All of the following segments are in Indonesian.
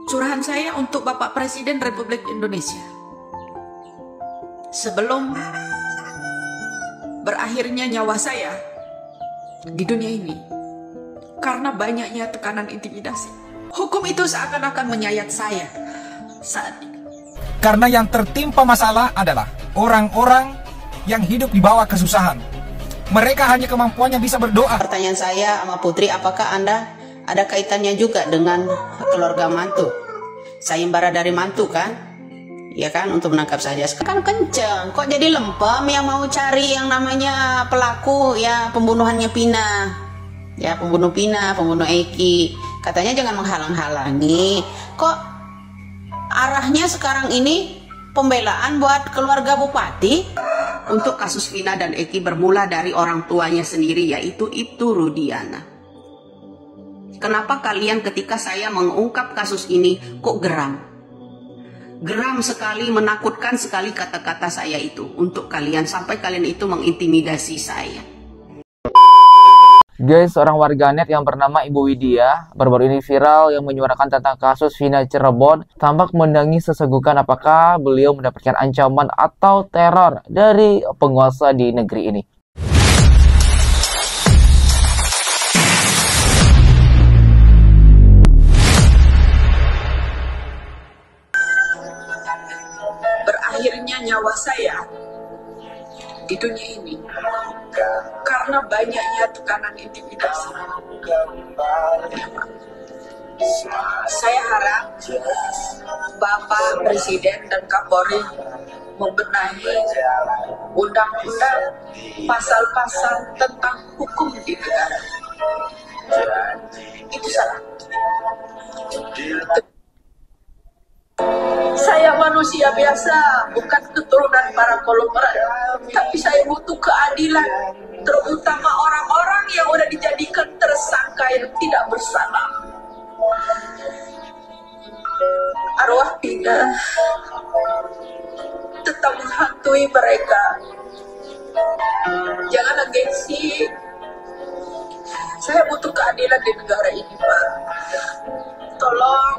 Curahan saya untuk Bapak Presiden Republik Indonesia. Sebelum berakhirnya nyawa saya di dunia ini, karena banyaknya tekanan intimidasi, hukum itu seakan-akan menyayat saya saat ini. Karena yang tertimpa masalah adalah orang-orang yang hidup di bawah kesusahan. Mereka hanya kemampuannya bisa berdoa. Pertanyaan saya sama Putri, apakah Anda ada kaitannya juga dengan keluarga mantu? Sayembara dari mantu kan? Ya kan, untuk menangkap saja. Kan kenceng, kok jadi lempem yang mau cari yang namanya pelaku ya pembunuhannya Pina. Ya pembunuh Pina, pembunuh Eki. Katanya jangan menghalang-halangi. Kok arahnya sekarang ini pembelaan buat keluarga bupati? Untuk kasus Vina dan Eki bermula dari orang tuanya sendiri, yaitu Ibtu Rudiana. Kenapa kalian ketika saya mengungkap kasus ini kok geram? Geram sekali, menakutkan sekali kata-kata saya itu untuk kalian, sampai kalian itu mengintimidasi saya. Guys, seorang warganet yang bernama Ibu Widya baru-baru ini viral yang menyuarakan tentang kasus Vina Cirebon tampak menangis sesegukan apakah beliau mendapatkan ancaman atau teror dari penguasa di negeri ini. Berakhirnya nyawa saya di dunia ini karena banyaknya tekanan intimidasi. Saya harap Bapak Presiden dan Kapolri membenahi undang-undang pasal-pasal tentang hukum di negara. Itu salah. Saya manusia biasa, bukan keturunan para konglomerat, tapi saya butuh keadilan, terutama orang-orang yang udah dijadikan tersangka yang tidak bersalah. Arwah Pina tetap menghantui mereka. Jangan gengsi. Saya butuh keadilan di negara ini, Pak. Tolong,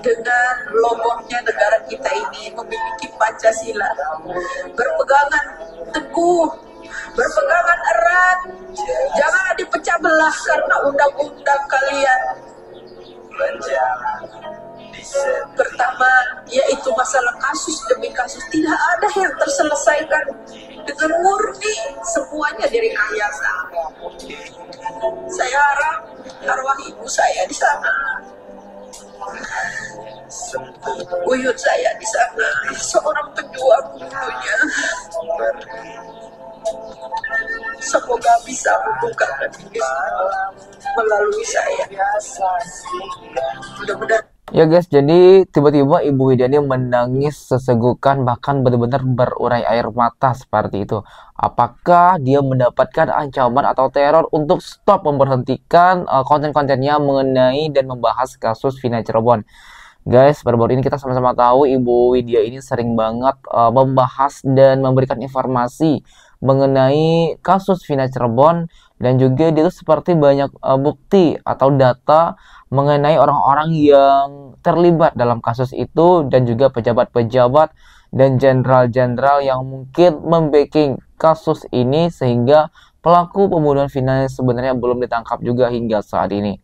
dengan logonya negara kita ini memiliki Pancasila, berpegangan teguh, berpegangan erat, jangan dipecah belah karena undang-undang kalian. Pertama, yaitu masalah kasus demi kasus, tidak ada yang terselesaikan dengan murni, semuanya direkayasa. Saya harap arwah ibu saya di sana, buyut saya di sana, seorang pejuang dulunya, semoga bisa membukakan diri melalui saya. Mudah-mudahan. Ya guys, jadi tiba-tiba Ibu Widya ini menangis sesegukan, bahkan benar-benar berurai air mata seperti itu. Apakah dia mendapatkan ancaman atau teror untuk stop memberhentikan konten-kontennya mengenai dan membahas kasus Vina Cirebon? Guys, baru-baru ini kita sama-sama tahu Ibu Widya ini sering banget membahas dan memberikan informasi mengenai kasus Vina Cirebon, dan juga dia seperti banyak bukti atau data mengenai orang-orang yang terlibat dalam kasus itu, dan juga pejabat-pejabat dan jenderal-jenderal yang mungkin membacking kasus ini sehingga pelaku pembunuhan Vina sebenarnya belum ditangkap juga hingga saat ini.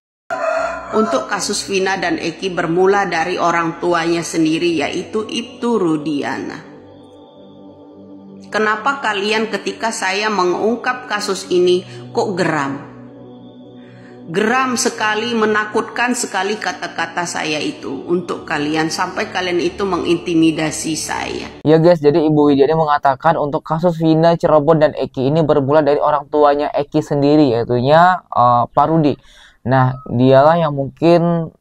Untuk kasus Vina dan Eki bermula dari orang tuanya sendiri, yaitu Ibtu Rudiana. Kenapa kalian ketika saya mengungkap kasus ini kok geram? Geram sekali, menakutkan sekali kata-kata saya itu untuk kalian, sampai kalian itu mengintimidasi saya. Ya guys, jadi Ibu Widya ini mengatakan untuk kasus Vina Cirebon dan Eki ini bermula dari orang tuanya Eki sendiri, yaitunya Pak Rudi. Nah, dialah yang mungkin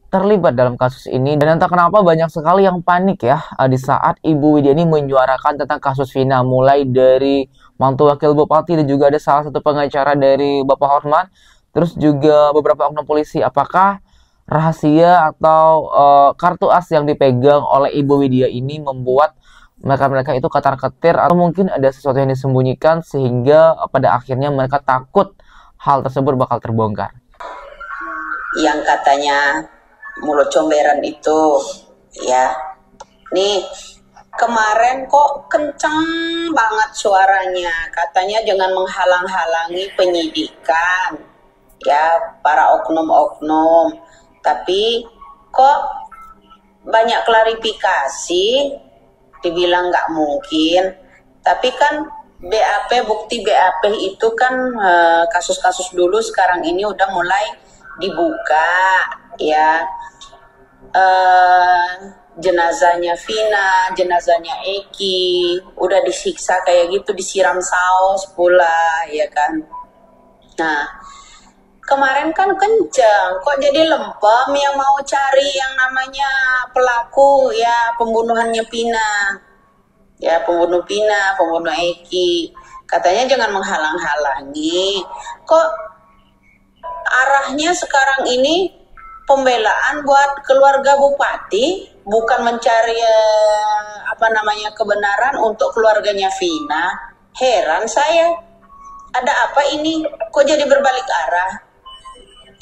terlibat dalam kasus ini, dan entah kenapa banyak sekali yang panik ya di saat Ibu Widya ini menyuarakan tentang kasus Vina, mulai dari mantu wakil bupati dan juga ada salah satu pengacara dari Bapak Hormat, terus juga beberapa oknum polisi. Apakah rahasia atau kartu as yang dipegang oleh Ibu Widya ini membuat mereka-mereka itu ketar-ketir, atau mungkin ada sesuatu yang disembunyikan sehingga pada akhirnya mereka takut hal tersebut bakal terbongkar? Yang katanya mulut comberan itu, ya. Nih, kemarin kok kenceng banget suaranya, katanya jangan menghalang-halangi penyidikan, ya, para oknum-oknum. Tapi kok banyak klarifikasi, dibilang nggak mungkin. Tapi kan BAP, bukti BAP itu kan kasus-kasus dulu sekarang ini udah mulai dibuka, ya. Jenazahnya Vina, jenazahnya Eki udah disiksa kayak gitu, disiram saus pula, ya kan. Nah, kemarin kan kenceng, kok jadi lempem yang mau cari yang namanya pelaku, ya, pembunuhannya Vina, ya, pembunuh Vina, pembunuh Eki. Katanya jangan menghalang-halangi. Kok arahnya sekarang ini pembelaan buat keluarga bupati, bukan mencari kebenaran untuk keluarganya Vina. Heran saya, ada apa ini? Kok jadi berbalik arah?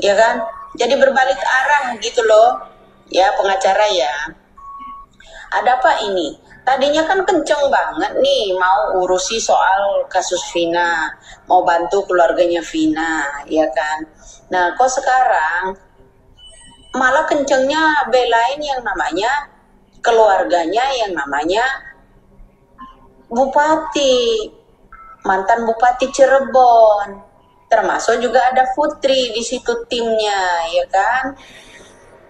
Ya kan? Jadi berbalik arah gitu loh. Ya, pengacara ya. Ada apa ini? Tadinya kan kenceng banget nih mau urusi soal kasus Vina, mau bantu keluarganya Vina, ya kan? Nah, kok sekarang malah kencengnya belain yang namanya keluarganya, yang namanya bupati, mantan bupati Cirebon, termasuk juga ada Putri di situ timnya, ya kan,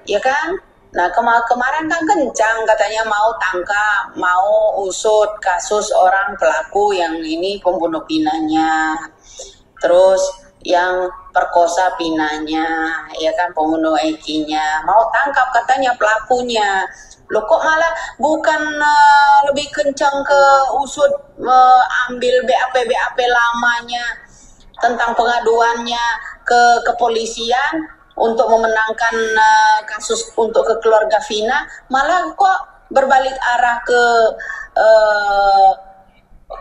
ya kan. Nah, kemarin kan kencang katanya mau tangkap, mau usut kasus orang pelaku yang ini pembunuh Pinanya, terus yang perkosa Pinanya, ya kan, pembunuh Ekinya, mau tangkap katanya pelakunya. Loh, kok malah bukan lebih kencang ke usut, ambil BAP lamanya tentang pengaduannya ke kepolisian untuk memenangkan kasus untuk ke keluarga Vina, malah kok berbalik arah ke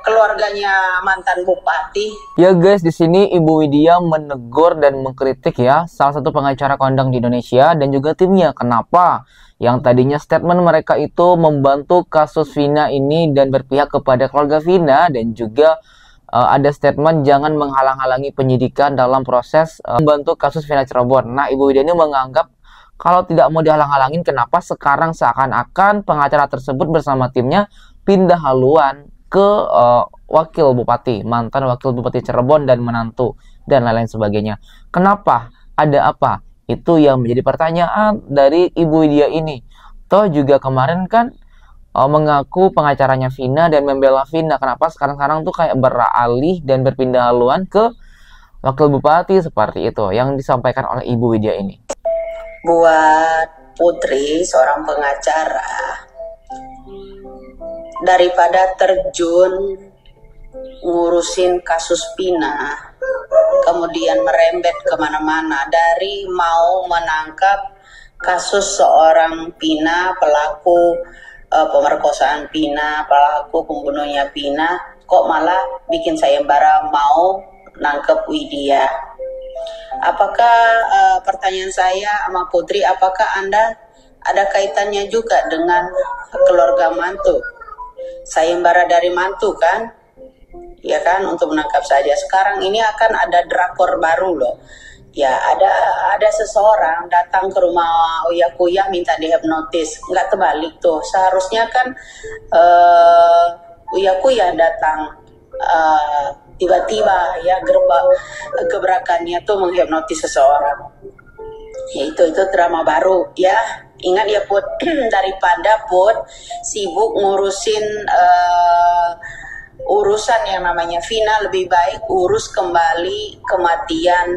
keluarganya mantan bupati. Ya guys, di sini Ibu Widya menegur dan mengkritik ya salah satu pengacara kondang di Indonesia dan juga timnya. Kenapa? Yang tadinya statement mereka itu membantu kasus Vina ini dan berpihak kepada keluarga Vina, dan juga ada statement jangan menghalang-halangi penyidikan dalam proses membantu kasus Vina Cirebon. Nah, Ibu Widya ini menganggap kalau tidak mau dihalang-halangin, kenapa sekarang seakan-akan pengacara tersebut bersama timnya pindah haluan ke wakil bupati, mantan wakil bupati Cirebon dan menantu dan lain-lain sebagainya. Kenapa? Ada apa? Itu yang menjadi pertanyaan dari Ibu Widya ini. Toh juga kemarin kan mengaku pengacaranya Vina dan membela Vina. Kenapa sekarang tuh kayak beralih dan berpindah haluan ke wakil bupati seperti itu yang disampaikan oleh Ibu Widya ini? Buat Putri, seorang pengacara, daripada terjun ngurusin kasus Vina, kemudian merembet kemana-mana, dari mau menangkap kasus seorang Vina, pelaku pemerkosaan Vina, pelaku pembunuhnya Vina, kok malah bikin sayembara mau nangkep Widya. Apakah pertanyaan saya sama Putri, apakah Anda ada kaitannya juga dengan keluarga mantu? Sayembara dari mantu kan? Ya kan, untuk menangkap saja. Sekarang ini akan ada drakor baru loh. Ya, ada seseorang datang ke rumah Uya Kuya minta dihipnotis. Nggak terbalik tuh. Seharusnya kan Uya Kuya datang tiba-tiba ya, gebrakannya tuh menghipnotis seseorang. Ya, itu drama baru ya. Ingat ya Put, daripada Put sibuk ngurusin urusan yang namanya Vina, lebih baik urus kembali kematian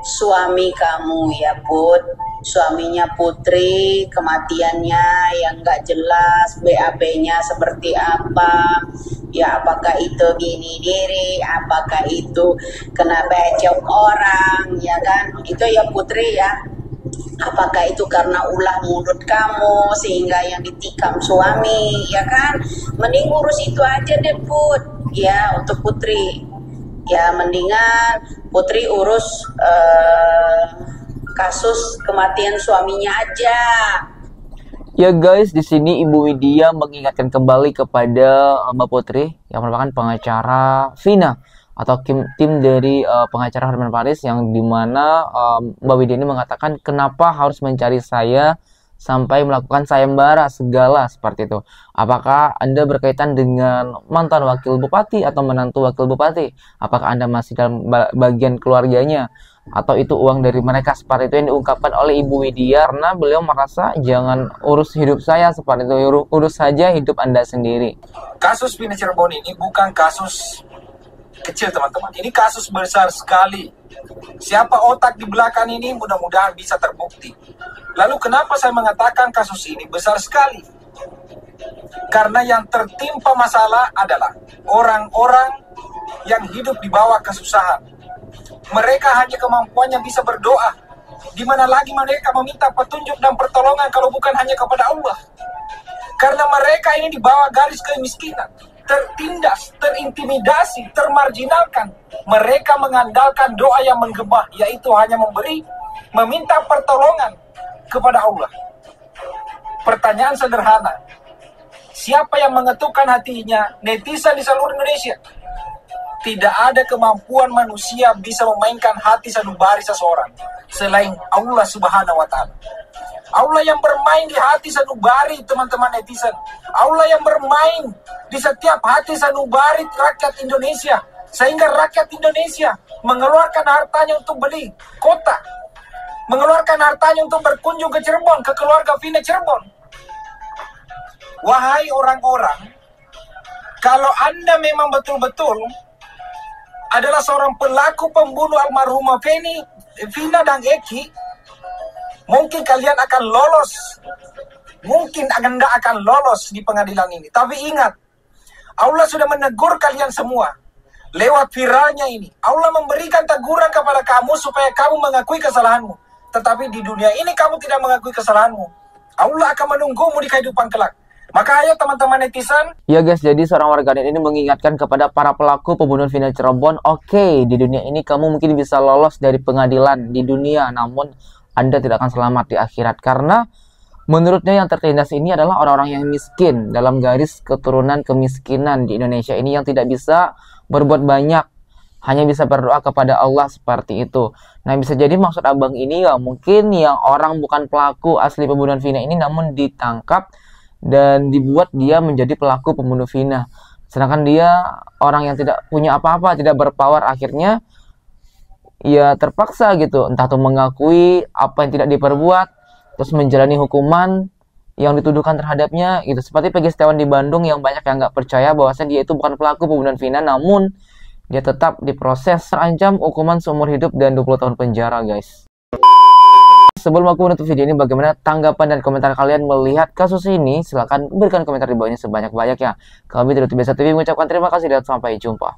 suami kamu ya Put. Suaminya Putri, kematiannya yang nggak jelas, BAP-nya seperti apa, ya, apakah itu bunuh diri, apakah itu kena becok orang, ya kan, itu ya Putri ya. Apakah itu karena ulah mulut kamu sehingga yang ditikam suami, ya kan? Mending urus itu aja deh Put, ya, untuk Putri. Ya, mendingan Putri urus kasus kematian suaminya aja. Ya guys, di sini Ibu Widya mengingatkan kembali kepada Mbak Putri yang merupakan pengacara Vina atau tim dari pengacara Hotman Paris, yang dimana Mbak Widya ini mengatakan kenapa harus mencari saya sampai melakukan sayembara segala seperti itu. Apakah Anda berkaitan dengan mantan wakil bupati atau menantu wakil bupati? Apakah Anda masih dalam bagian keluarganya? Atau itu uang dari mereka, seperti itu yang diungkapkan oleh Ibu Widya, karena beliau merasa jangan urus hidup saya seperti itu, urus saja hidup Anda sendiri. Kasus Vina Cirebon ini bukan kasus kecil teman-teman, ini kasus besar sekali. Siapa otak di belakang ini mudah-mudahan bisa terbukti. Lalu kenapa saya mengatakan kasus ini besar sekali? Karena yang tertimpa masalah adalah orang-orang yang hidup di bawah kesusahan. Mereka hanya kemampuannya bisa berdoa. Di mana lagi mereka meminta petunjuk dan pertolongan kalau bukan hanya kepada Allah? Karena mereka ini di bawah garis kemiskinan, tertindas, terintimidasi, termarginalkan. Mereka mengandalkan doa yang menggema, yaitu hanya meminta pertolongan kepada Allah. Pertanyaan sederhana, siapa yang mengetukkan hatinya netizen di seluruh Indonesia? Tidak ada kemampuan manusia bisa memainkan hati sanubari seseorang selain Allah Subhanahu wa Ta'ala. Allah yang bermain di hati sanubari teman-teman netizen. Allah yang bermain di setiap hati sanubari rakyat Indonesia, sehingga rakyat Indonesia mengeluarkan hartanya untuk beli kota, mengeluarkan hartanya untuk berkunjung ke Cirebon, ke keluarga Vina Cirebon. Wahai orang-orang, kalau Anda memang betul-betul adalah seorang pelaku pembunuh almarhumah Vina dan Eki, mungkin kalian akan lolos. Mungkin Anda akan lolos di pengadilan ini. Tapi ingat, Allah sudah menegur kalian semua lewat viralnya ini. Allah memberikan teguran kepada kamu supaya kamu mengakui kesalahanmu. Tetapi di dunia ini kamu tidak mengakui kesalahanmu, Allah akan menunggumu di kehidupan kelak. Maka ayo teman-teman netizen. Ya guys, jadi seorang warganet ini mengingatkan kepada para pelaku pembunuhan Vina Cirebon, oke, di dunia ini kamu mungkin bisa lolos dari pengadilan di dunia, namun Anda tidak akan selamat di akhirat. Karena menurutnya yang tertindas ini adalah orang-orang yang miskin, dalam garis keturunan kemiskinan di Indonesia ini, yang tidak bisa berbuat banyak, hanya bisa berdoa kepada Allah seperti itu. Nah, bisa jadi maksud abang ini ya mungkin yang orang bukan pelaku asli pembunuhan Vina ini, namun ditangkap dan dibuat dia menjadi pelaku pembunuh Vina. Sedangkan dia orang yang tidak punya apa-apa, tidak berpower, akhirnya ya terpaksa gitu, entah itu mengakui apa yang tidak diperbuat, terus menjalani hukuman yang dituduhkan terhadapnya gitu. Seperti Peggy Setiawan di Bandung yang banyak yang nggak percaya bahwasanya dia itu bukan pelaku pembunuhan Vina, namun dia tetap diproses, terancam hukuman seumur hidup dan 20 tahun penjara guys. Sebelum aku menutup video ini, bagaimana tanggapan dan komentar kalian melihat kasus ini? Silahkan berikan komentar di bawahnya sebanyak-banyaknya. Kami dari Biasa TV mengucapkan terima kasih dan sampai jumpa.